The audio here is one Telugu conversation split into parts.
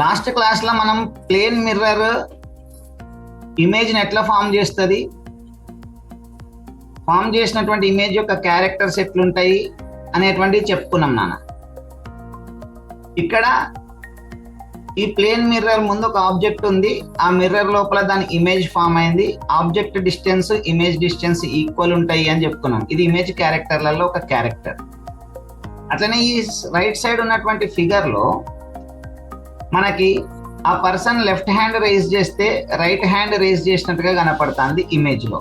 లాస్ట్ క్లాస్ లో మనం ప్లేన్ మిర్రర్ ఇమేజ్ ని ఎట్లా ఫామ్ చేస్తుంది, ఫామ్ చేసినటువంటి ఇమేజ్ యొక్క క్యారెక్టర్స్ ఎట్లుంటాయి అనేటువంటివి చెప్పుకున్నాం నాన్న. ఇక్కడ ఈ ప్లేన్ మిర్రర్ ముందు ఒక ఆబ్జెక్ట్ ఉంది, ఆ మిర్రర్ లోపల దాని ఇమేజ్ ఫామ్ అయింది, object distance image distance equal ఉంటాయి అని చెప్పుకున్నాం. ఇది ఇమేజ్ క్యారెక్టర్లలో ఒక క్యారెక్టర్. అట్లనే ఈ రైట్ సైడ్ ఉన్నటువంటి ఫిగర్ లో మనకి ఆ పర్సన్ లెఫ్ట్ హ్యాండ్ రేజ్ చేస్తే రైట్ హ్యాండ్ రేజ్ చేసినట్టుగా కనపడుతుంది ఇమేజ్ లో.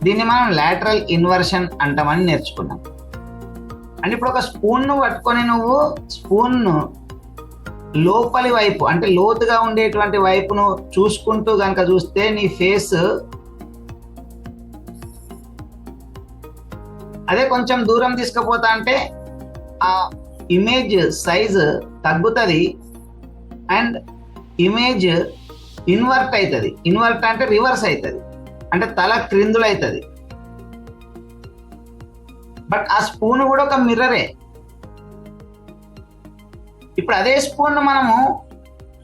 దీన్ని మనం లాటరల్ ఇన్వర్షన్ అంటామని నేర్చుకున్నాం. అంటే ఇప్పుడు ఒక స్పూన్ ను పట్టుకొని నువ్వు స్పూన్ ను లోపలి వైపు అంటే లోతుగా ఉండేటువంటి వైపును చూసుకుంటూ కనుక చూస్తే నీ ఫేస్ అదే కొంచెం దూరం తీసుకుపోతా అంటే ఆ ఇమేజ్ సైజ్ తగ్గుతుంది అండ్ ఇమేజ్ ఇన్వర్ట్ అవుతుంది. ఇన్వర్ట్ అంటే రివర్స్ అవుతుంది, అంటే తల క్రిందులు అవుతుంది. బట్ ఆ స్పూన్ కూడా ఒక మిర్రరే. ఇప్పుడు అదే స్పూన్ మనము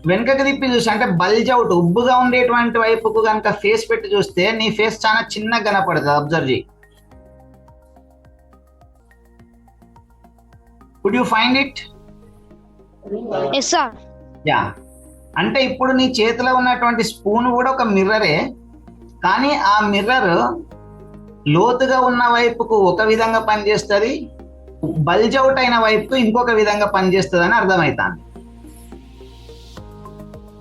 వెనుకకి తిప్పి చూసి అంటే బల్జ్ అవుట్ ఉబ్బుగా ఉండేటువంటి వైపుకు కనుక ఫేస్ పెట్టి చూస్తే నీ ఫేస్ చాలా చిన్నగా కనపడుతుంది. అబ్జర్వ్ చేయి. Could you find it? Yeah. అంటే ఇప్పుడు నీ చేతిలో ఉన్నటువంటి స్పూన్ కూడా ఒక మిర్రరే, కానీ ఆ మిర్రర్ లోతుగా ఉన్న వైపుకు ఒక విధంగా పనిచేస్తుంది, బల్జ్ అవుట్ అయిన వైపుకు ఇంకొక విధంగా పనిచేస్తుంది అని అర్థమవుతాను.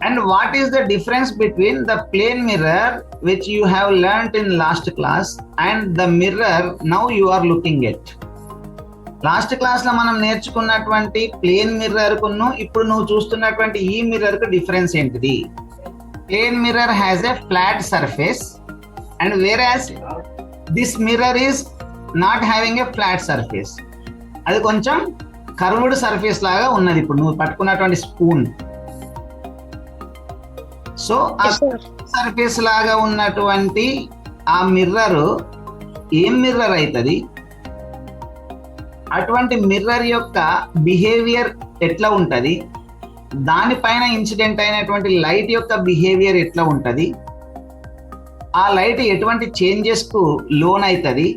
And what is the difference between the plane mirror which you have learned in last class and the mirror now you are looking at? Last class లో మనం నేర్చుకున్నటువంటి ప్లేన్ మిర్రర్ కును ఇప్పుడు నువ్వు చూస్తున్నటువంటి ఈ మిర్రర్ కు డిఫరెన్స్ ఏంటిది? Plane mirror has a flat surface and whereas this mirror is not having a flat surface. అది కొంచెం కర్వ్డ్ సర్ఫేస్ లాగా ఉన్నది ఇప్పుడు నువ్వు పట్టుకున్నటువంటి స్పూన్. సో ఆ సర్ఫేస్ లాగా ఉన్నటువంటి ఆ మిర్రర్ ఏం మిర్రర్ అవుతుంది? అటువంటి మిర్రర్ యొక్క బిహేవియర్ ఎట్లా ఉంటుంది, దానిపైన ఇన్సిడెంట్ అయినటువంటి లైట్ యొక్క బిహేవియర్ ఎట్లా ఉంటుంది, ఆ లైట్ ఎటువంటి చేంజెస్ కు లోన్ అవుతుంది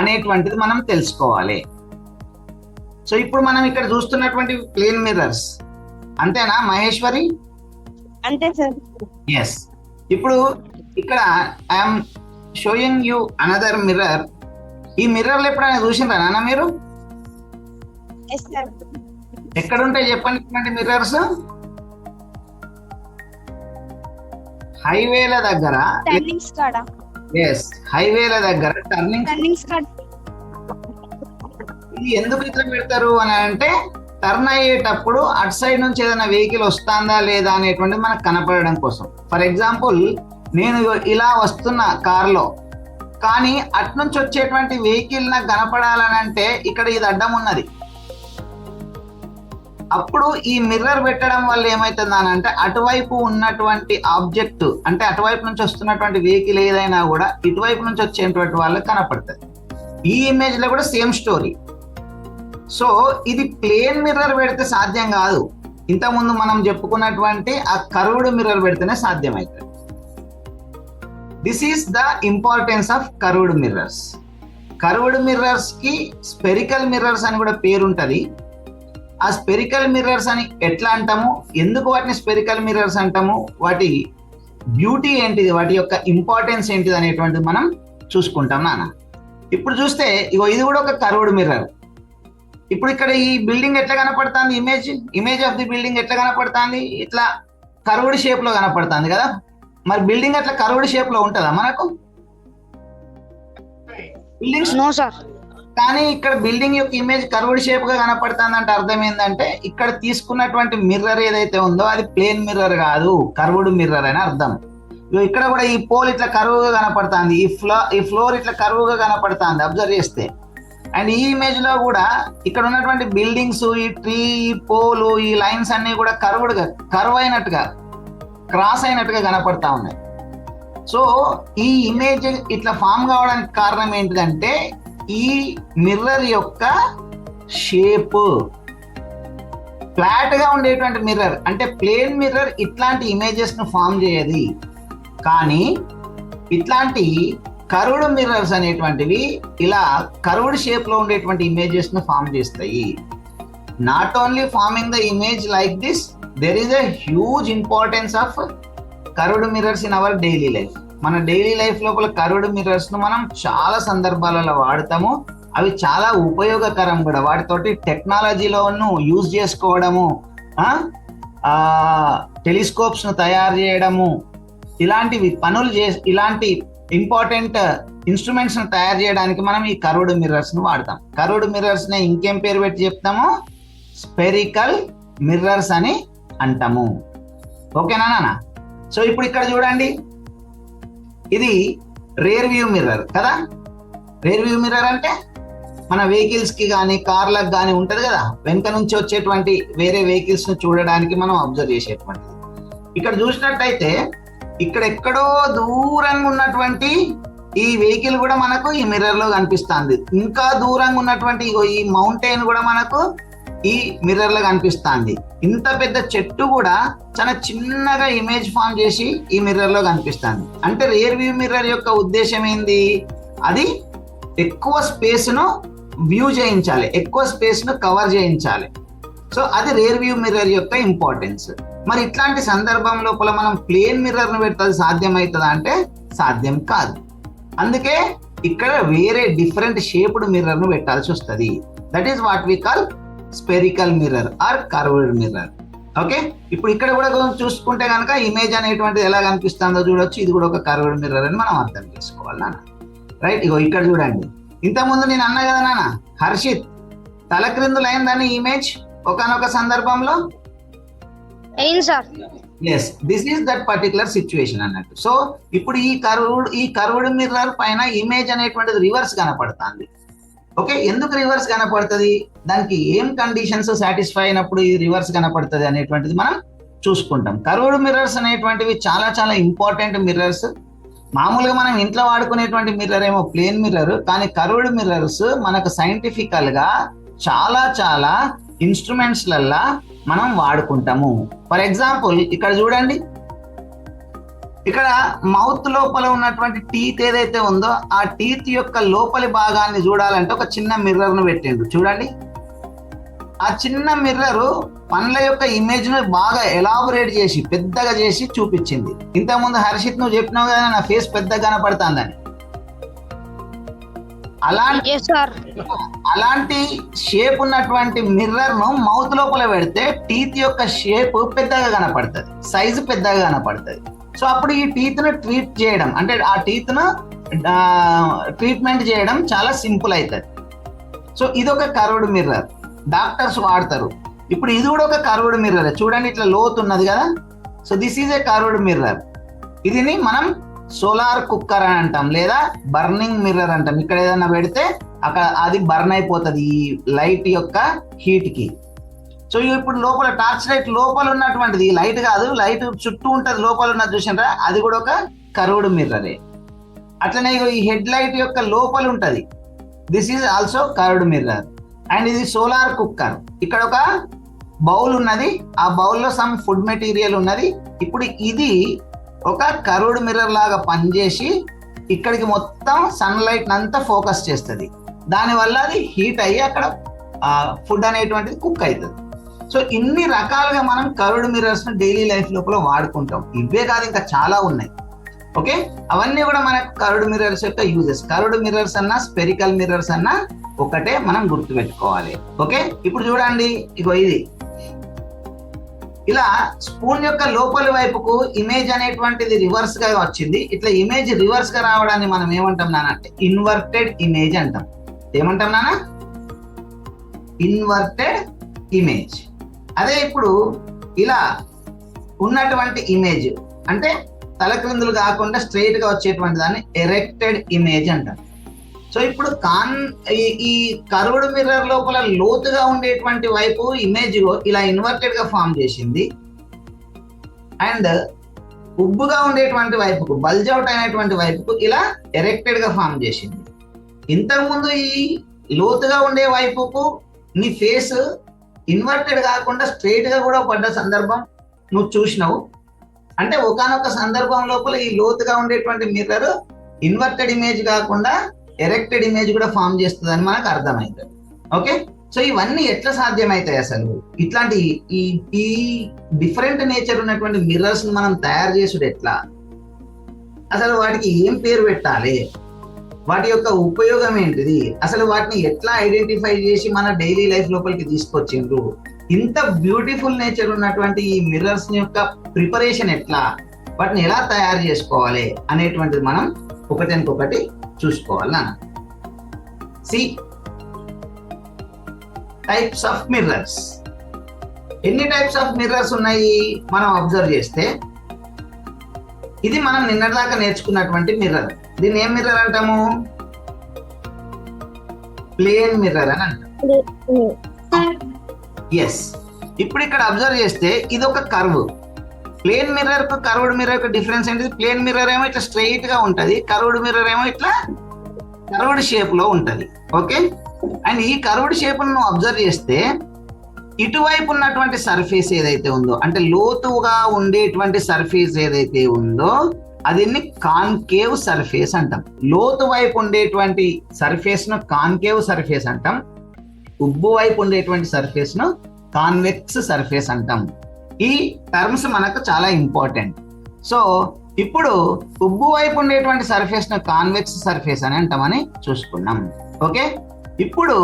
అనేటువంటిది మనం తెలుసుకోవాలి. సో ఇప్పుడు మనం ఇక్కడ చూస్తున్నటువంటి ప్లేన్ మిర్రర్స్ అంతేనా మహేశ్వరి? అంతే సార్. ఎస్. ఇప్పుడు ఇక్కడ I'm showing you another mirror. ఈ మిర్రర్లు ఎప్పుడైనా చూసిండ్రా నాన్న మీరు? ఎక్కడ ఉంటాయి చెప్పండి ఇటువంటి మిర్రర్స్? హైవేల దగ్గర. ఎస్, హైవేల దగ్గర టర్నింగ్స్. ఇది ఎందుకు ఇట్లా పెడతారు అని అంటే టర్న్ అయ్యేటప్పుడు అటు సైడ్ నుంచి ఏదైనా వెహికల్ వస్తుందా లేదా అనేటువంటిది మనకు కనపడడం కోసం. ఫర్ ఎగ్జాంపుల్ నేను ఇలా వస్తున్నా కార్లో, కానీ అటు నుంచి వచ్చేటువంటి వెహికల్ నాకు కనపడాలని అంటే ఇక్కడ ఇది అడ్డం ఉన్నది. అప్పుడు ఈ మిర్రర్ పెట్టడం వల్ల ఏమైతుంది అని అంటే అటువైపు ఉన్నటువంటి ఆబ్జెక్ట్ అంటే అటువైపు నుంచి వస్తున్నటువంటి వెహికల్ ఏదైనా కూడా ఇటువైపు నుంచి వచ్చేటువంటి వాళ్ళకి కనపడుతుంది. ఈ ఇమేజ్ లో కూడా సేమ్ స్టోరీ. సో ఇది ప్లేన్ మిర్రర్ పెడితే సాధ్యం కాదు. ఇంతకుముందు మనం చెప్పుకున్నటువంటి ఆ కర్వ్డ్ మిర్రర్ పెడితేనే సాధ్యమవుతుంది. This is the importance of curved mirrors. Curved mirrors కి స్పెరికల్ మిర్రర్స్ అని కూడా పేరు ఉంటది. ఆ స్పెరికల్ మిర్రర్స్ అని ఎట్లా అంటాము, ఎందుకు వాటిని స్పెరికల్ మిర్రర్స్ అంటాము, వాటి బ్యూటీ ఏంటిది, వాటి యొక్క ఇంపార్టెన్స్ ఏంటిది అనేటువంటిది మనం చూసుకుంటాం నాన్న. ఇప్పుడు చూస్తే ఇగో ఇది కూడా ఒక కర్వ్డ్ మిర్రర్. ఇప్పుడు ఇక్కడ ఈ బిల్డింగ్ ఎట్లా కనపడుతుంది, ఇమేజ్ ఆఫ్ ది బిల్డింగ్ ఎట్లా కనపడుతుంది? ఇట్లా కర్వ్డ్ షేప్ లో కనపడుతుంది కదా. మరి బిల్డింగ్ అట్లా కర్వ్డ్ షేప్ లో ఉంటుందా మనకు? Buildings no sir. కానీ ఇక్కడ బిల్డింగ్ యొక్క ఇమేజ్ కర్వ్డ్ షేప్ గా కనపడుతుంది అంటే అర్థం ఏంటంటే ఇక్కడ తీసుకున్నటువంటి మిర్రర్ ఏదైతే ఉందో అది ప్లేన్ మిర్రర్ కాదు, కర్వ్డ్ మిర్రర్ అని అర్థం. ఇక్కడ కూడా ఈ పోల్ ఇట్లా కర్వ్ గా కనపడుతుంది, ఈ ఫ్లోర్ ఇట్లా కర్వ్ గా కనపడుతుంది అబ్జర్వ్ చేస్తే. అండ్ ఈ ఇమేజ్ లో కూడా ఇక్కడ ఉన్నటువంటి బిల్డింగ్స్, ఈ ట్రీ, ఈ పోలు, ఈ లైన్స్ అన్ని కూడా కర్వ్ అయినట్టుగా క్రాస్ అయినట్టుగా కనపడతా ఉన్నాయి. సో ఈ ఇమేజ్ ఇట్లా ఫామ్ కావడానికి కారణం ఏంటిదంటే ఈ మిర్రర్ యొక్క షేప్. ఫ్లాట్ గా ఉండేటువంటి మిర్రర్ అంటే ప్లేన్ మిర్రర్ ఇట్లాంటి ఇమేజెస్ ను ఫామ్ చేయది, కానీ ఇట్లాంటి కర్వ్డ్ మిర్రర్స్ అనేటువంటివి ఇలా కర్వ్డ్ షేప్ లో ఉండేటువంటి ఇమేజెస్ ను ఫామ్ చేస్తాయి. Not only forming the image like this, there is a huge importance of curved mirrors in our daily life. మన డైలీ లైఫ్ లోపల కర్వ్డ్ మిర్రర్స్ ను మనం చాలా సందర్భాలలో వాడతాము. అవి చాలా ఉపయోగకరం కూడా. వాటితోటి టెక్నాలజీలోను యూజ్ చేసుకోవడము, టెలిస్కోప్స్ ను తయారు చేయడము, ఇలాంటివి పనులు ఇలాంటి ఇంపార్టెంట్ ఇన్స్ట్రుమెంట్స్ ను తయారు చేయడానికి మనం ఈ కర్వ్డ్ మిర్రర్స్ ను వాడతాం. కర్వ్డ్ మిర్రర్స్ ని ఇంకేం పేరు పెట్టి చెప్తాము? స్పెరికల్ మిర్రర్స్ అని అంటాము. ఓకేనా నాన్న? సో ఇప్పుడు ఇక్కడ చూడండి, ఇది రేర్ వ్యూ మిర్రర్ కదా. రేర్ వ్యూ మిర్రర్ అంటే మన వెహికల్స్ కి కానీ కార్లకు కానీ ఉంటది కదా, వెనక నుంచి వచ్చేటువంటి వేరే వెహికల్స్ ను చూడడానికి మనం అబ్జర్వ్ చేసేటువంటిది. ఇక్కడ చూసినట్టయితే ఇక్కడ ఎక్కడో దూరంగా ఉన్నటువంటి ఈ వెహికల్ కూడా మనకు ఈ మిర్రర్ లో కనిపిస్తుంది. ఇంకా దూరంగా ఉన్నటువంటి ఈ మౌంటైన్ కూడా మనకు ఈ మిర్రర్ లో కనిపిస్తుంది. ఇంత పెద్ద చెట్టు కూడా చాలా చిన్నగా ఇమేజ్ ఫామ్ చేసి ఈ మిర్రర్ లో కనిపిస్తుంది. అంటే రియర్ వ్యూ మిర్రర్ యొక్క ఉద్దేశం ఏంది? అది ఎక్కువ స్పేస్ ను వ్యూ చేయించాలి, ఎక్కువ స్పేస్ ను కవర్ చేయించాలి. సో అది రియర్ వ్యూ మిర్రర్ యొక్క ఇంపార్టెన్స్. మరి ఇట్లాంటి సందర్భం లోపల మనం ప్లేన్ మిర్రర్ ను పెడితే సాధ్యమవుతుందా అంటే సాధ్యం కాదు. అందుకే ఇక్కడ వేరే డిఫరెంట్ షేప్డ్ మిర్రర్ ను పెట్టాల్సి వస్తుంది. That is what we call spherical mirror or curved mirror. Okay, ఇప్పుడు ఇక్కడ కూడా చూసుకుంటే కనుక ఇమేజ్ అనేటువంటిది ఎలా కనిపిస్తుందో చూడొచ్చు. ఇది కూడా ఒక కర్వ్డ్ మిర్రర్ అని మనం అర్థం చేసుకోవాలి నాన్న. రైట్, ఇగో ఇక్కడ చూడండి. ఇంతకుముందు నేను అన్నా కదా నాన్న, హర్షిత్ తలక్రిందులైందని ఇమేజ్ ఒకనొక సందర్భంలో. Yes, this is that particular situation అన్నట్టు. సో ఇప్పుడు ఈ కర్వ్డ్ మిర్రర్ పైన ఇమేజ్ అనేటువంటిది రివర్స్ కనపడుతుంది. ఓకే, ఎందుకు రివర్స్ కనపడుతుంది, దానికి ఏం కండిషన్స్ సాటిస్ఫై అయినప్పుడు ఇది రివర్స్ కనపడుతుంది అనేటువంటిది మనం చూసుకుంటాం. కర్వ్డ్ మిర్రర్స్ అనేటువంటివి చాలా చాలా ఇంపార్టెంట్ మిర్రర్స్. మామూలుగా మనం ఇంట్లో వాడుకునేటువంటి మిర్రర్ ఏమో ప్లేన్ మిర్రర్, కానీ కర్వ్డ్ మిర్రర్స్ మనకు సైంటిఫికల్ గా చాలా చాలా ఇన్స్ట్రుమెంట్స్ లల్లా మనం వాడుకుంటాము. ఫర్ ఎగ్జాంపుల్ ఇక్కడ చూడండి, ఇక్కడ మౌత్ లోపల ఉన్నటువంటి టీత్ ఏదైతే ఉందో ఆ టీత్ యొక్క లోపలి భాగాన్ని చూడాలంటే ఒక చిన్న మిర్రర్ ను పెట్టిండు. చూడండి, ఆ చిన్న మిర్రర్ పండ్ల యొక్క ఇమేజ్ ను బాగా ఎలాబొరేట్ చేసి పెద్దగా చేసి చూపించింది. ఇంతకుముందు హర్షిత్ నువ్వు చెప్పినావు కదా నా ఫేస్ పెద్దగా కనపడుతుందని. అలాంటి షేప్ ఉన్నటువంటి మిర్రర్ ను మౌత్ లోపల పెడితే టీత్ యొక్క షేప్ పెద్దగా కనపడుతుంది, సైజు పెద్దగా కనపడుతుంది. సో అప్పుడు ఈ టీత్ ను ట్రీట్ చేయడం అంటే ఆ టీత్ ను ట్రీట్మెంట్ చేయడం చాలా సింపుల్ అవుతుంది. సో ఇది ఒక కర్వ్డ్ మిర్రర్, డాక్టర్స్ వాడతారు. ఇప్పుడు ఇది కూడా ఒక కర్వ్డ్ మిర్రర్. చూడండి ఇట్లా లోతు ఉన్నది కదా. So this is a curved mirror. ఇదిని మనం సోలార్ కుక్కర్ అని అంటాం, లేదా బర్నింగ్ మిర్రర్ అంటాం. ఇక్కడ ఏదైనా పెడితే అక్కడ అది బర్న్ అయిపోతుంది ఈ లైట్ యొక్క హీట్ కి. సో ఇప్పుడు లోపల టార్చ్ లైట్ లోపల ఉన్నటువంటిది లైట్ కాదు, లైట్ చుట్టూ ఉంటది, లోపల ఉన్నది చూసినరా, అది కూడా ఒక కర్వ్డ్ మిర్రరే. అట్లనే ఈ హెడ్ లైట్ యొక్క లోపల ఉంటది, this is also curved mirror. And ఇది సోలార్ కుక్కర్. ఇక్కడ ఒక బౌల్ ఉన్నది, ఆ బౌల్లో సమ్ ఫుడ్ మెటీరియల్ ఉన్నది. ఇప్పుడు ఇది ఒక కర్వ్డ్ మిర్రర్ లాగా పనిచేసి ఇక్కడికి మొత్తం సన్ లైట్ అంతా ఫోకస్ చేస్తుంది. దానివల్ల అది హీట్ అయ్యి అక్కడ ఫుడ్ అనేటువంటిది కుక్ అవుతుంది. సో ఇన్ని రకాలుగా మనం కర్వ్డ్ మిర్రర్స్ ను డైలీ లైఫ్ లోపల వాడుకుంటాం. ఇవే కాదు, ఇంకా చాలా ఉన్నాయి. ఓకే, అవన్నీ కూడా మనకు కర్వ్డ్ మిర్రర్స్ యొక్క యూజెస్. కర్వ్డ్ మిర్రర్స్ అన్నా స్పెరికల్ మిర్రర్స్ అన్నా ఒకటే, మనం గుర్తుపెట్టుకోవాలి. ఓకే, ఇప్పుడు చూడండి, ఇగో ఇది ఇలా స్పూన్ యొక్క లోపలి వైపుకు ఇమేజ్ అనేటువంటిది రివర్స్ గా వచ్చింది. ఇట్లా ఇమేజ్ రివర్స్ గా రావడాన్ని మనం ఏమంటాం నాన్న అంటే ఇన్వర్టెడ్ ఇమేజ్ అంటాం. ఏమంటాం నాన్న? Inverted image. అదే ఇప్పుడు ఇలా ఉన్నటువంటి ఇమేజ్ అంటే తలక్రిందులు కాకుండా స్ట్రైట్ గా వచ్చేటువంటి దాన్ని ఎరెక్టెడ్ ఇమేజ్ అంటాం. సో ఇప్పుడు ఈ కర్వ్డ్ మిర్రర్ లోపల లోతుగా ఉండేటువంటి వైపు ఇమేజ్ ఇలా ఇన్వర్టెడ్ గా ఫామ్ చేసింది, అండ్ ఉబ్బుగా ఉండేటువంటి వైపుకు బల్జ్ అవుట్ అయినటువంటి వైపుకు ఇలా ఎరెక్టెడ్ గా ఫామ్ చేసింది. ఇంతకుముందు ఈ లోతుగా ఉండే వైపుకు నీ ఫేస్ ఇన్వర్టెడ్ కాకుండా స్ట్రైట్ గా కూడా పడ్డ సందర్భం నువ్వు చూసినావు. అంటే ఒకానొక సందర్భం లోపల ఈ లోతుగా ఉండేటువంటి మిర్రర్ ఇన్వర్టెడ్ ఇమేజ్ కాకుండా ఎరెక్టెడ్ ఇమేజ్ కూడా ఫామ్ చేస్తుందని మనకు అర్థమవుతుంది. ఓకే, సో ఇవన్నీ ఎట్లా సాధ్యమవుతాయి అసలు? ఇట్లాంటి ఈ డిఫరెంట్ నేచర్ ఉన్నటువంటి మిర్రర్స్ మనం తయారు చేసుడు ఎట్లా, అసలు వాటికి ఏం పేరు పెట్టాలి, వాటి యొక్క ఉపయోగం ఏంటిది, అసలు వాటిని ఎట్లా ఐడెంటిఫై చేసి మన డైలీ లైఫ్ లోపలికి తీసుకొచ్చిండ్రు, ఇంత బ్యూటిఫుల్ నేచర్ ఉన్నటువంటి ఈ మిర్రర్స్ యొక్క ప్రిపరేషన్ ఎట్లా, వాటిని ఎలా తయారు చేసుకోవాలి అనేటువంటిది మనం ఒకటి చూసుకోవాలన్నా. See types of mirrors. ఎన్ని టైప్స్ ఆఫ్ మిర్రర్స్ ఉన్నాయి మనం అబ్జర్వ్ చేస్తే, ఇది మనం నిన్నటిదాకా నేర్చుకున్నటువంటి మిర్రర్. దీన్ని ఏం మిర్రర్ అంటాము? ప్లేన్ మిర్రర్ అని అంటాం. ఎస్, ఇప్పుడు ఇక్కడ అబ్జర్వ్ చేస్తే ఇది ఒక కర్వ్. ప్లేన్ మిర్రర్ కు కర్వ్డ్ మిర్రర్ కు డిఫరెన్స్ ఏంటిది? ప్లేన్ మిర్రర్ ఏమో ఇట్లా స్ట్రైట్ గా ఉంటది, కర్వ్డ్ మిర్రర్ ఏమో ఇట్లా కర్వ్డ్ షేప్ లో ఉంటది. ఓకే, అండ్ ఈ కర్వ్డ్ షేప్ నువ్వు అబ్జర్వ్ చేస్తే ఇటువైపు ఉన్నటువంటి సర్ఫేస్ ఏదైతే ఉందో, అంటే లోతుగా ఉండేటువంటి సర్ఫేస్ ఏదైతే ఉందో అది కాన్కేవ్ సర్ఫేస్ అంటాం. లోతు వైపు ఉండేటువంటి సర్ఫేస్ ను కాన్కేవ్ సర్ఫేస్ అంటాం, ఉబ్బు వైపు ఉండేటువంటి సర్ఫేస్ ను కాన్వెక్స్ సర్ఫేస్ అంటాం. ఈ టర్మ్స్ మనకు చాలా ఇంపార్టెంట్. సో ఇప్పుడు ఉబ్బు వైపు ఉండేటువంటి సర్ఫేస్ ను కాన్వెక్స్ సర్ఫేస్ అని అంటామని చూసుకున్నాం. ఓకే, ఇప్పుడు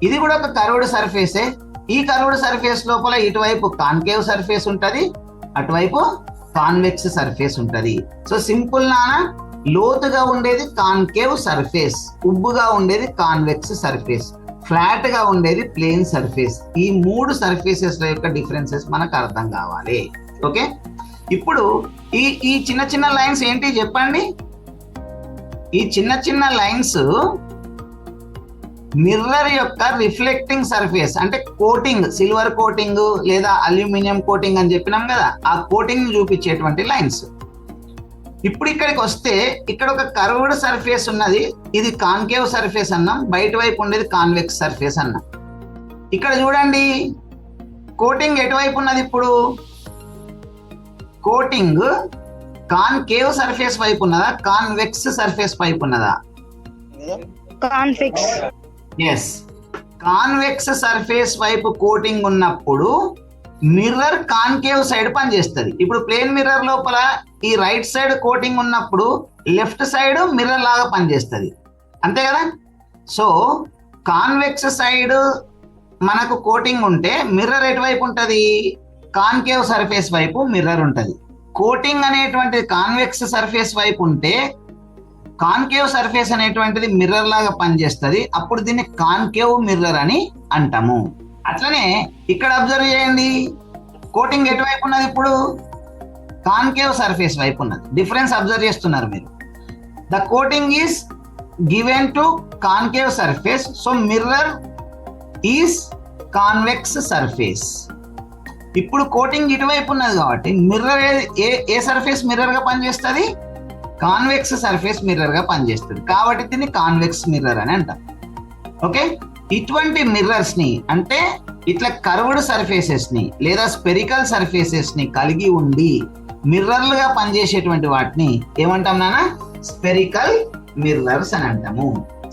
ఇది కూడా ఒక కర్వ్డ్ సర్ఫేసే. ఈ కర్వ్డ్ సర్ఫేస్ లోపల ఇటువైపు కాన్కేవ్ సర్ఫేస్ ఉంటది, అటువైపు కాన్వెక్స్ సర్ఫేస్ ఉంటది. సో సింపుల్ నానా, లోతుగా ఉండేది కాన్కేవ్ సర్ఫేస్, ఉబ్బుగా ఉండేది కాన్వెక్స్ సర్ఫేస్, ఫ్లాట్ గా ఉండేది ప్లేన్ సర్ఫేస్. ఈ మూడు సర్ఫేసెస్ యొక్క డిఫరెన్సెస్ మనకు అర్థం కావాలి. ఓకే, ఇప్పుడు ఈ చిన్న చిన్న లైన్స్ ఏంటి చెప్పండి? ఈ చిన్న చిన్న లైన్స్ మిర్రర్ యొక్క రిఫ్లెక్టింగ్ సర్ఫేస్, అంటే కోటింగ్, సిల్వర్ కోటింగ్ లేదా అల్యూమినియం కోటింగ్ అని చెప్పినాం కదా, ఆ కోటింగ్ చూపించేటువంటి లైన్స్. ఇప్పుడు ఇక్కడికి వస్తే ఇక్కడ ఒక కర్వ్డ్ సర్ఫేస్ ఉన్నది, ఇది కాన్కేవ్ సర్ఫేస్ అన్నాం, బయట వైపు ఉండేది కాన్వెక్స్ సర్ఫేస్ అన్నాం. ఇక్కడ చూడండి, కోటింగ్ ఎటువైపు ఉన్నది? ఇప్పుడు కోటింగ్ కాన్కేవ్ సర్ఫేస్ వైపు ఉన్నదా, కాన్వెక్స్ సర్ఫేస్ వైపు ఉన్నదా? కాన్వెక్స్. ఎస్, కాన్వెక్స్ సర్ఫేస్ వైపు కోటింగ్ ఉన్నప్పుడు మిర్రర్ కాన్కేవ్ సైడ్ పనిచేస్తుంది. ఇప్పుడు ప్లేన్ మిర్రర్ లోపల ఈ రైట్ సైడ్ కోటింగ్ ఉన్నప్పుడు లెఫ్ట్ సైడ్ మిర్రర్ లాగా పనిచేస్తుంది, అంతే కదా? సో కాన్వెక్స్ సైడ్ మనకు కోటింగ్ ఉంటే మిర్రర్ ఎటువైపు ఉంటుంది? కాన్కేవ్ సర్ఫేస్ వైపు మిర్రర్ ఉంటుంది. కోటింగ్ అనేటువంటిది కాన్వెక్స్ సర్ఫేస్ వైపు ఉంటే కాన్కేవ్ సర్ఫేస్ అనేటువంటిది మిర్రర్ లాగా పనిచేస్తుంది, అప్పుడు దీన్ని కాన్కేవ్ మిర్రర్ అని అంటాము. అట్లనే ఇక్కడ అబ్జర్వ్ చేయండి, కోటింగ్ ఎటువైపు ఉన్నది? ఇప్పుడు కాన్కేవ్ సర్ఫేస్ వైపు ఉన్నది. డిఫరెన్స్ అబ్జర్వ్ చేస్తున్నారు మీరు. The coating is given to concave surface, so mirror is convex surface. ఇప్పుడు కోటింగ్ ఇటువైపు ఉన్నది కాబట్టి మిర్రర్ ఏ సర్ఫేస్ మిర్రర్ గా పనిచేస్తుంది? కాన్వెక్స్ సర్ఫేస్ మిర్రర్ గా పనిచేస్తుంది, కాబట్టి దీన్ని కాన్వెక్స్ మిర్రర్ అని అంటాం. ఓకే, ఇటువంటి మిర్రర్స్ ని, అంటే ఇట్లా కర్వ్డ్ సర్ఫేసెస్ ని లేదా స్పెరికల్ సర్ఫేసెస్ ని కలిగి ఉండి మిర్రర్లుగా పనిచేసేటువంటి వాటిని ఏమంటాం నాన్న? స్పెరికల్ మిర్రర్స్ అని అంటాము.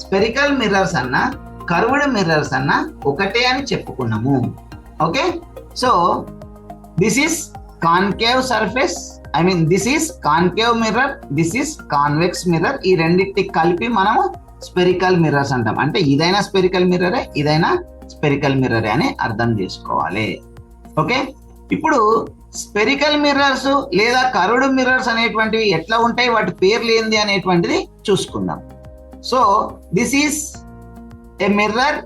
స్పెరికల్ మిర్రర్స్ అన్న కర్వ్డ్ మిర్రర్స్ అన్న ఒకటే అని చెప్పుకున్నాము. Okay, so this is concave surface, I mean this is concave mirror, this is convex mirror. ఈ రెండింటికి కలిపి మనము స్పెరికల్ మిర్రర్స్ అంటాం. అంటే ఇదైనా స్పెరికల్ మిర్రరే, ఇదైనా స్పెరికల్ మిర్రరే అని అర్థం చేసుకోవాలి. ఓకే, ఇప్పుడు స్పెరికల్ మిర్రర్స్ లేదా కర్వ్డ్ మిర్రర్స్ అనేటువంటివి ఎట్లా ఉంటాయి, వాటి పేర్లు ఏంది అనేటువంటిది చూసుకుందాం. So this is a mirror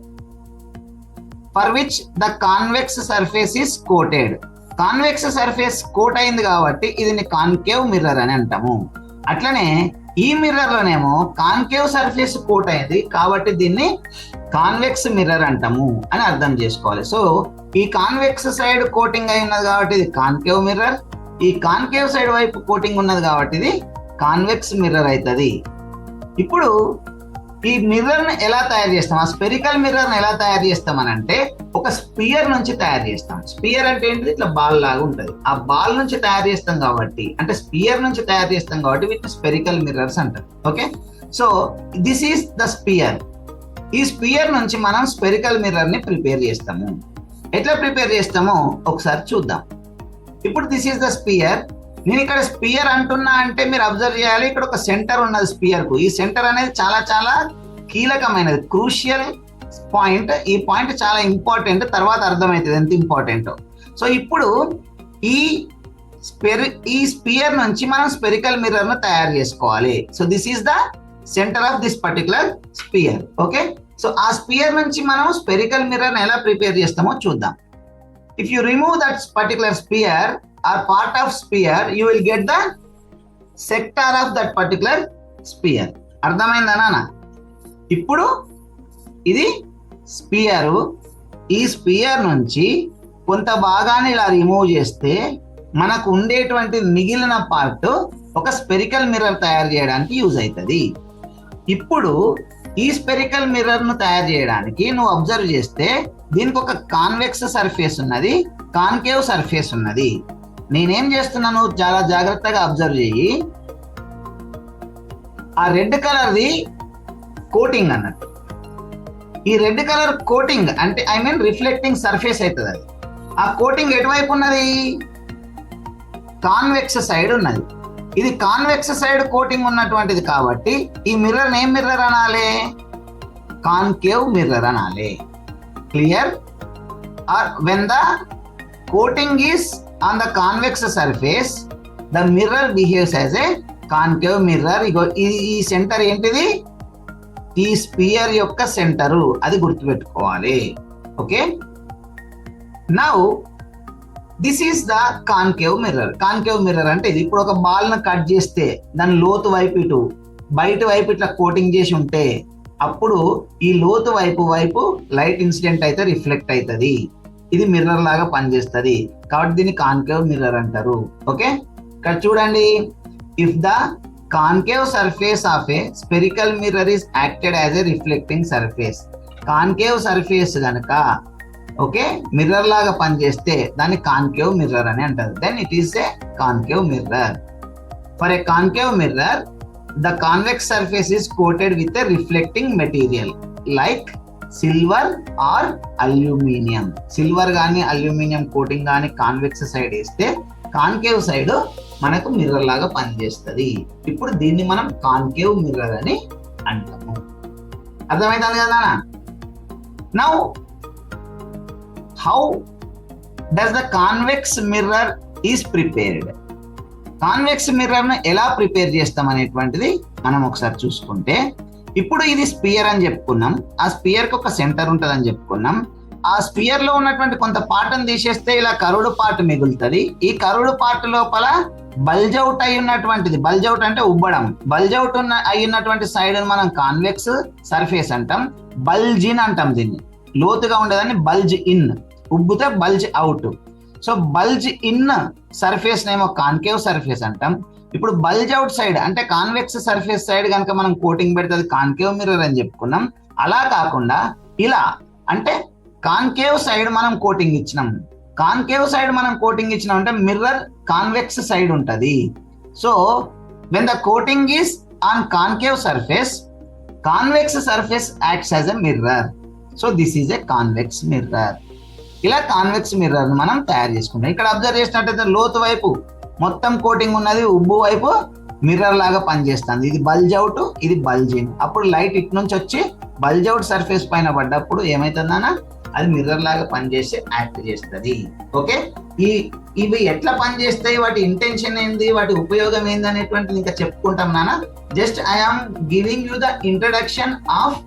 for which the convex surface is coated. Convex surface coat అయింది కాబట్టి ఇది కాన్కేవ్ మిర్రర్ అని అంటాము. అట్లనే ఈ మిర్రర్ లోనేమో కాన్కేవ్ సర్ఫేస్ కోట్ అయింది కాబట్టి దీన్ని కాన్వెక్స్ మిర్రర్ అంటాము అని అర్థం చేసుకోవాలి. సో ఈ కాన్వెక్స్ సైడ్ కోటింగ్ అయి ఉన్నది కాబట్టి ఇది కాన్కేవ్ మిర్రర్, ఈ కాన్కేవ్ సైడ్ వైపు కోటింగ్ ఉన్నది కాబట్టి ఇది కాన్వెక్స్ మిర్రర్ అవుతుంది. ఇప్పుడు ఈ మిర్రర్ ని ఎలా తయారు చేస్తాం, ఆ స్పెరికల్ మిర్రర్ ని ఎలా తయారు చేస్తాం అని అంటే ఒక స్పియర్ నుంచి తయారు చేస్తాం. స్పియర్ అంటే ఏంటిది, ఇట్లా బాల్ లాగా ఉంటది. ఆ బాల్ నుంచి తయారు చేస్తాం కాబట్టి, అంటే స్పియర్ నుంచి తయారు చేస్తాం కాబట్టి వీటిని స్పెరికల్ మిర్రర్స్ అంటారు. Okay, so this is the spear. ఈ స్పియర్ నుంచి మనం స్పెరికల్ మిర్రర్ ని ప్రిపేర్ చేస్తాము. ఎట్లా ప్రిపేర్ చేస్తామో ఒకసారి చూద్దాం. ఇప్పుడు దిస్ ఈస్ ద స్పియర్. నేను ఇక్కడ స్పియర్ అంటున్నా అంటే మీరు అబ్జర్వ్ చేయాలి, ఇక్కడ ఒక సెంటర్ ఉన్నది స్పియర్ కు. ఈ సెంటర్ అనేది చాలా చాలా కీలకమైనది, క్రూషియల్ పాయింట్. ఈ పాయింట్ చాలా ఇంపార్టెంట్, తర్వాత అర్థమవుతుంది ఎంత ఇంపార్టెంట్. సో ఇప్పుడు ఈ స్పియర్ నుంచి మనం స్పెరికల్ మిర్రర్ ను తయారు చేసుకోవాలి. So this is the centre of this particular sphere. Okay, so ఆ స్పియర్ నుంచి మనం స్పెరికల్ మిర్రర్ ఎలా ప్రిపేర్ చేస్తామో చూద్దాం. If you remove that particular sphere or part of sphere, you will get the sector of that particular sphere. అర్థమైందా నాన్న? ఇప్పుడు ఇది స్పియర్. ఈ స్పియర్ నుంచి కొంత భాగాన్ని ఇలా రిమూవ్ చేస్తే మనకు ఉండేటువంటి మిగిలిన పార్ట్ ఒక స్పెరికల్ మిర్రర్ తయారు చేయడానికి యూజ్ అవుతుంది. ఇప్పుడు ఈ స్పెరికల్ మిర్రర్ ను తయారు చేయడానికి నువ్వు అబ్జర్వ్ చేస్తే దీనికి ఒక కాన్వెక్స్ సర్ఫేస్ ఉన్నది, కాన్కేవ్ సర్ఫేస్ ఉన్నది. నేనేం చేస్తున్నాను చాలా జాగ్రత్తగా అబ్జర్వ్ చేయి. ఆ రెడ్ కలర్ది కోటింగ్ అన్నట్టు. ఈ రెడ్ కలర్ కోటింగ్ అంటే ఐ మీన్ రిఫ్లెక్టింగ్ సర్ఫేస్ అవుతుంది. అది ఆ కోటింగ్ ఎటువైపు ఉన్నది, కాన్వెక్స్ సైడ్ ఉన్నది. ఇది కాన్వెక్స్ సైడ్ కోటింగ్ ఉన్నటువంటిది కాబట్టి ఈ మిర్రర్ ఏం మిర్రర్ అనాలి, కాన్కేవ్ మిర్రర్ అనాలి. Clear? Or when the coating is on the convex surface, the mirror behaves as a concave mirror. ఈ సెంటర్ ఏంటిది, ఈ స్పియర్ యొక్క సెంటరు, అది గుర్తుపెట్టుకోవాలి. Okay, now this is the concave mirror. Concave mirror అంటే ఇది. ఇప్పుడు ఒక బాల్ ను కట్ చేస్తే దాని లోతు వైపు ఇటు బయట వైపు ఇట్లా కోటింగ్ చేసి ఉంటే అప్పుడు ఈ లోతు వైపు లైట్ ఇన్సిడెంట్ అయితే రిఫ్లెక్ట్ అవుతుంది. ఇది మిర్రర్ లాగా పనిచేస్తుంది కాబట్టి దీన్ని కాన్కేవ్ మిర్రర్ అంటారు. ఓకే, ఇక్కడ చూడండి. If the concave surface of a spherical mirror is acted as a reflecting surface. Concave surface గనక ఓకే మిర్రర్ లాగా పనిచేస్తే దాన్ని కాన్కేవ్ మిర్రర్ అని అంటారు. Then it is a concave mirror. For a concave mirror the convex surface is coated with a reflecting material like silver or aluminium. Silver కానీ అల్యూమినియం కోటింగ్ కానీ కాన్వెక్స్ సైడ్ వేస్తే కాన్కేవ్ సైడ్ మనకు మిర్రర్ లాగా పనిచేస్తుంది. ఇప్పుడు దీన్ని మనం కాన్కేవ్ మిర్రర్ అని అంటాము. అర్థమవుతుంది కదా? Now how does the convex mirror is prepared. Convex mirror ను ఎలా ప్రిపేర్ చేస్తాం అనేటువంటిది మనం ఒకసారి చూసుకుంటే, ఇప్పుడు ఇది స్పియర్ అని చెప్పుకున్నాం. ఆ స్పియర్ కి ఒక సెంటర్ ఉంటుంది అని చెప్పుకున్నాం. ఆ స్పియర్ లో ఉన్నటువంటి కొంత పార్ట్ని తీసేస్తే ఇలా కరుడు పార్ట్ మిగులుతుంది. ఈ కరుడు పార్ట్ లోపల బల్జ్ అవుట్ అయి ఉన్నటువంటిది, బల్జ్ అవుట్ అంటే ఉబ్బడం, బల్జ్ అవుట్ అయినటువంటి సైడ్ మనం కాన్వెక్స్ సర్ఫేస్ అంటాం. బల్జ్ ఇన్ అంటాం దీన్ని. లోతుగా ఉండేదాన్ని బల్జ్ ఇన్, ఉబ్బితే bulge out. So bulge in surface నేమో కాన్కేవ్ సర్ఫేస్ అంటాం. ఇప్పుడు బల్జ్ అవుట్ సైడ్ అంటే కాన్వెక్స్ సర్ఫేస్ సైడ్ కనుక మనం కోటింగ్ పెడితే అది కాన్కేవ్ మిర్రర్ అని చెప్పుకున్నాం. అలా కాకుండా ఇలా అంటే కాన్కేవ్ సైడ్ మనం కోటింగ్ ఇచ్చినాం. కాన్కేవ్ సైడ్ మనం కోటింగ్ ఇచ్చినాం అంటే మిర్రర్ కాన్వెక్స్ సైడ్ ఉంటది. So when the coating is on concave surface, convex surface acts as a mirror. So this is a convex mirror. ఇలా కాన్వెక్స్ మిర్రర్ మనం తయారు చేసుకుంటాం. ఇక్కడ అబ్జర్వ్ చేసినట్టయితే లోతు వైపు మొత్తం కోటింగ్ ఉన్నది, ఉబ్బు వైపు మిర్రర్ లాగా పనిచేస్తుంది. ఇది బల్జ్ అవుట్, ఇది బల్జ్ ఇన్. అప్పుడు లైట్ ఇటు నుంచి వచ్చి బల్జ్ అవుట్ సర్ఫేస్ పైన పడ్డప్పుడు ఏమైతుందన్నా అది మిర్రర్ లాగా పనిచేసి యాక్ట్ చేస్తుంది. ఓకే, ఇవి ఎట్లా పనిచేస్తాయి, వాటి ఇంటెన్షన్ ఏంది, వాటి ఉపయోగం ఏంది అనేటువంటిది ఇంకా చెప్పుకుంటాం నాన్న. Just I am giving you the introduction of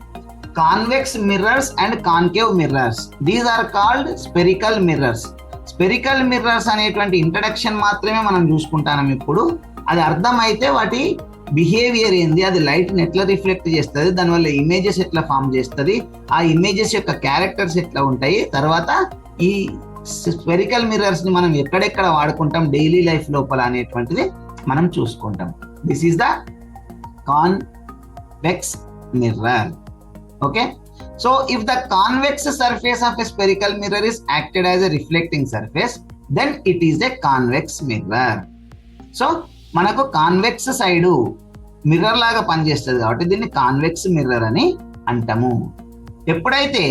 convex mirrors and concave mirrors. These are called spherical mirrors. Spherical mirrors అనేటువంటి ఇంట్రడక్షన్ మాత్రమే మనం చూసుకుంటాం. ఇప్పుడు అది అర్థమైతే వాటి బిహేవియర్ ఏంది, అది లైట్ ని ఎట్లా రిఫ్లెక్ట్ చేస్తుంది, దానివల్ల ఇమేజెస్ ఎట్లా ఫామ్ చేస్తుంది, ఆ ఇమేజెస్ యొక్క క్యారెక్టర్స్ ఎట్లా ఉంటాయి, తర్వాత ఈ స్పెరికల్ మిర్రర్స్ ని మనం ఎక్కడెక్కడ వాడుకుంటాం డైలీ లైఫ్ లోపల అనేటువంటిది మనం చూసుకుంటాం. This is the convex mirror. Okay, so if the convex surface of a spherical mirror is acted as a reflecting surface, then it is a convex mirror. So మనకు కాన్వెక్స్ సైడ్ మిర్రర్ లాగా పనిచేస్తుంది కాబట్టి దీన్ని కాన్వెక్స్ మిర్రర్ అని అంటాము. ఎప్పుడైతే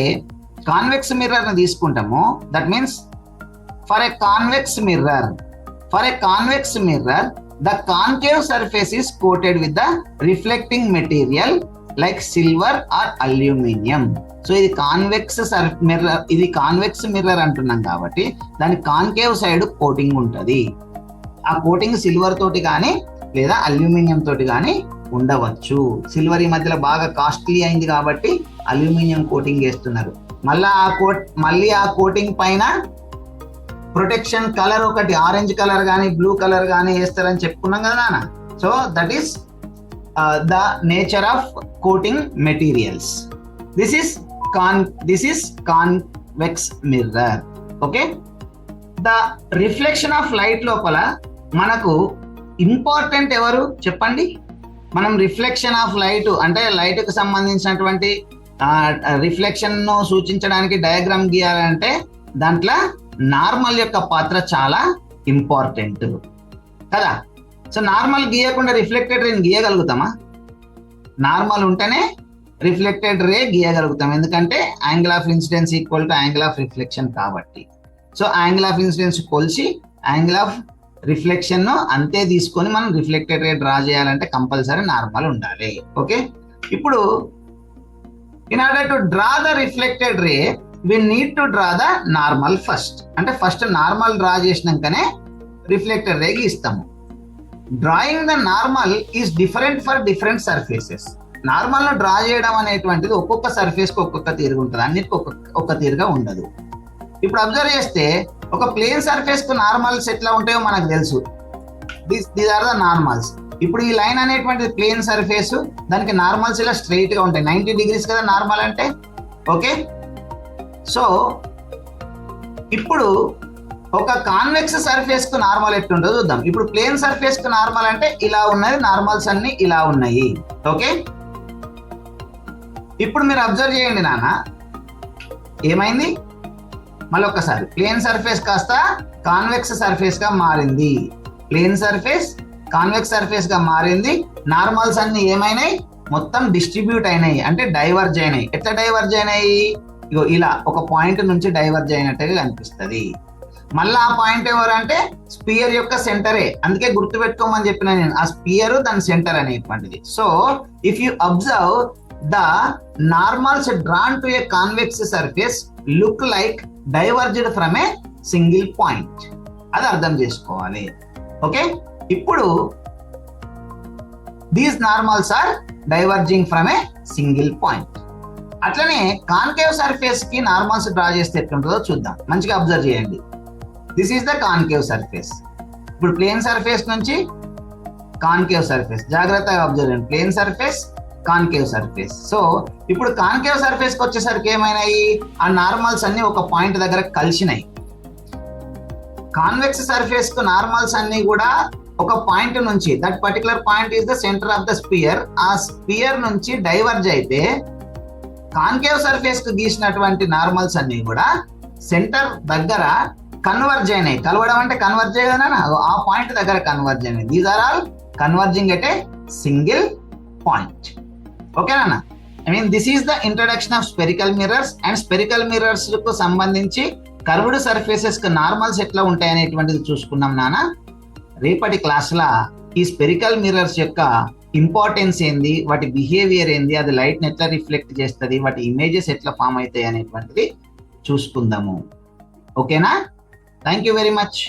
కాన్వెక్స్ మిర్రర్ ని తీసుకుంటామో that means for a convex mirror the concave surface is coated with the reflecting material like silver or aluminum. So ఇది కాన్వెక్స్ మిర్రర్ అంటున్నాం కాబట్టి దాని కాన్కేవ్ సైడ్ కోటింగ్ ఉంటుంది. ఆ కోటింగ్ సిల్వర్ తోటి కానీ లేదా అల్యూమినియం తోటి కానీ ఉండవచ్చు. సిల్వర్ ఈ మధ్యలో బాగా కాస్ట్లీ అయింది కాబట్టి అల్యూమినియం కోటింగ్ వేస్తున్నారు. మళ్ళీ ఆ కోటింగ్ పైన ప్రొటెక్షన్ కలర్ ఒకటి ఆరెంజ్ కలర్ కానీ బ్లూ కలర్ కానీ వేస్తారని చెప్పుకున్నాం కదా నాన్న. So that is the nature of coating materials. This is convex mirror. Okay, the reflection of light లోపల మనకు ఇంపార్టెంట్ ఎవరు చెప్పండి? మనం రిఫ్లెక్షన్ ఆఫ్ లైట్ అంటే లైట్ కు సంబంధించినటువంటి రిఫ్లెక్షన్ ను సూచించడానికి డయాగ్రామ్ గీయాలంటే దాంట్లో నార్మల్ యొక్క పాత్ర చాలా ఇంపార్టెంట్ కదా. సో నార్మల్ గీయకుండా రిఫ్లెక్టెడ్ రేని గీయగలుగుతామా? నార్మల్ ఉంటేనే రిఫ్లెక్టెడ్ రే గీయగలుగుతాం, ఎందుకంటే angle of incidence equal to angle of reflection కాబట్టి. సో యాంగిల్ ఆఫ్ ఇన్సిడెన్స్ కొలిచి యాంగిల్ ఆఫ్ రిఫ్లెక్షన్ ను అంతే తీసుకొని మనం రిఫ్లెక్టెడ్ రే డ్రా చేయాలంటే కంపల్సరీ నార్మల్ ఉండాలి. ఓకే, ఇప్పుడు in order to draw the reflected ray we need to draw the normal first. అంటే ఫస్ట్ నార్మల్ డ్రా చేసినాకనే రిఫ్లెక్టర్ రే గీస్తాము. Drawing the normal is different for different surfaces. Normal ను డ్రా చేయడం అనేటువంటిది ఒక్కొక్క సర్ఫేస్ కు ఒక్కొక్క తీరుగా ఉంటుంది, అన్నిటికీ ఒక్క తీరుగా ఉండదు. ఇప్పుడు అబ్జర్వ్ చేస్తే ఒక ప్లేన్ సర్ఫేస్ కు నార్మల్స్ ఎట్లా ఉంటాయో మనకు తెలుసు. These are the normals. ఇప్పుడు ఈ లైన్ అనేటువంటిది ప్లేన్ సర్ఫేస్, దానికి నార్మల్స్ ఇలా స్ట్రైట్ గా ఉంటాయి. 90 degrees కదా నార్మల్ అంటే. ఓకే, సో ఇప్పుడు ఒక కాన్వెక్స్ సర్ఫేస్ కు నార్మల్ ఎట్లుంటుందో చూద్దాం. ఇప్పుడు ప్లేన్ సర్ఫేస్ కు నార్మల్ అంటే ఇలా ఉన్నది, నార్మల్స్ అన్ని ఇలా ఉన్నాయి. ఓకే, ఇప్పుడు మీరు అబ్జర్వ్ చేయండి నాన్న, ఏమైంది? మళ్ళీ ఒక్కసారి ప్లేన్ సర్ఫేస్ కాస్త కాన్వెక్స్ సర్ఫేస్ గా మారింది. ప్లేన్ సర్ఫేస్ కాన్వెక్స్ సర్ఫేస్ గా మారింది. నార్మల్స్ అన్ని ఏమైనాయి? మొత్తం డిస్ట్రిబ్యూట్ అయినాయి, అంటే డైవర్జ్ అయినాయి. ఎట్లా డైవర్జ్ అయినాయి? ఇగో ఇలా ఒక పాయింట్ నుంచి డైవర్జ్ అయినట్టుగా కనిపిస్తుంది. మళ్ళీ ఆ పాయింట్ ఎవరంటే స్పియర్ యొక్క సెంటరే, అందుకే గుర్తు పెట్టుకోమని చెప్పిన నేను. ఆ స్పియర్ దాని సెంటర్ అనేటువంటిది. So if you observe the normals drawn to a convex surface look like diverged from a single point. అది అర్థం చేసుకోవాలి. ఓకే, ఇప్పుడు these normals are diverging from a single point. అట్లనే కాన్కేవ్ సర్ఫేస్ కి నార్మల్స్ డ్రా చేస్తే ఎట్లుంటుందో చూద్దాం. మంచిగా అబ్జర్వ్ చేయండి. This is the concave surface. ఇప్పుడు ప్లేన్ సర్ఫేస్ నుంచి కాన్కేవ్ సర్ఫేస్, జాగ్రత్తగా అబ్జర్వ్ చేయండి. Plane surface, concave surface. So ఇప్పుడు కాన్కేవ్ సర్ఫేస్ కి వచ్చేసరికి ఏమైనాయి? ఆ నార్మల్స్ అన్ని ఒక పాయింట్ దగ్గర కలిసినాయి. కాన్వెక్స్ సర్ఫేస్ కు నార్మల్స్ అన్ని కూడా ఒక పాయింట్ నుంచి, that particular point is the centre of the spear, ఆ స్పియర్ నుంచి డైవర్జ్ అయితే కాన్కేవ్ సర్ఫేస్ కు గీసినటువంటి నార్మల్స్ అన్ని కూడా సెంటర్ దగ్గర కన్వర్జ్ అయినాయి. కలవడం అంటే కన్వర్జ్ అయ్యేదనా, ఆ పాయింట్ దగ్గర కన్వర్జ్ అయినాయి. These are all converging at a single point. ఓకేనా? I mean this is the introduction of spherical mirrors. And spherical mirrors కు సంబంధించి కర్వ్డ్ సర్ఫేసెస్ కు నార్మల్స్ ఎట్లా ఉంటాయి అనేటువంటిది చూసుకున్నాం నాన్న. రేపటి క్లాస్ లా ఈ స్పెరికల్ మిర్రర్స్ యొక్క ఇంపార్టెన్స్ ఏంది, వాటి బిహేవియర్ ఏంది, అది లైట్ ని ఎట్లా రిఫ్లెక్ట్ చేస్తుంది, వాటి ఇమేజెస్ ఎట్లా ఫామ్ అవుతాయి అనేటువంటిది చూసుకుందాము. ఓకేనా? Thank you very much.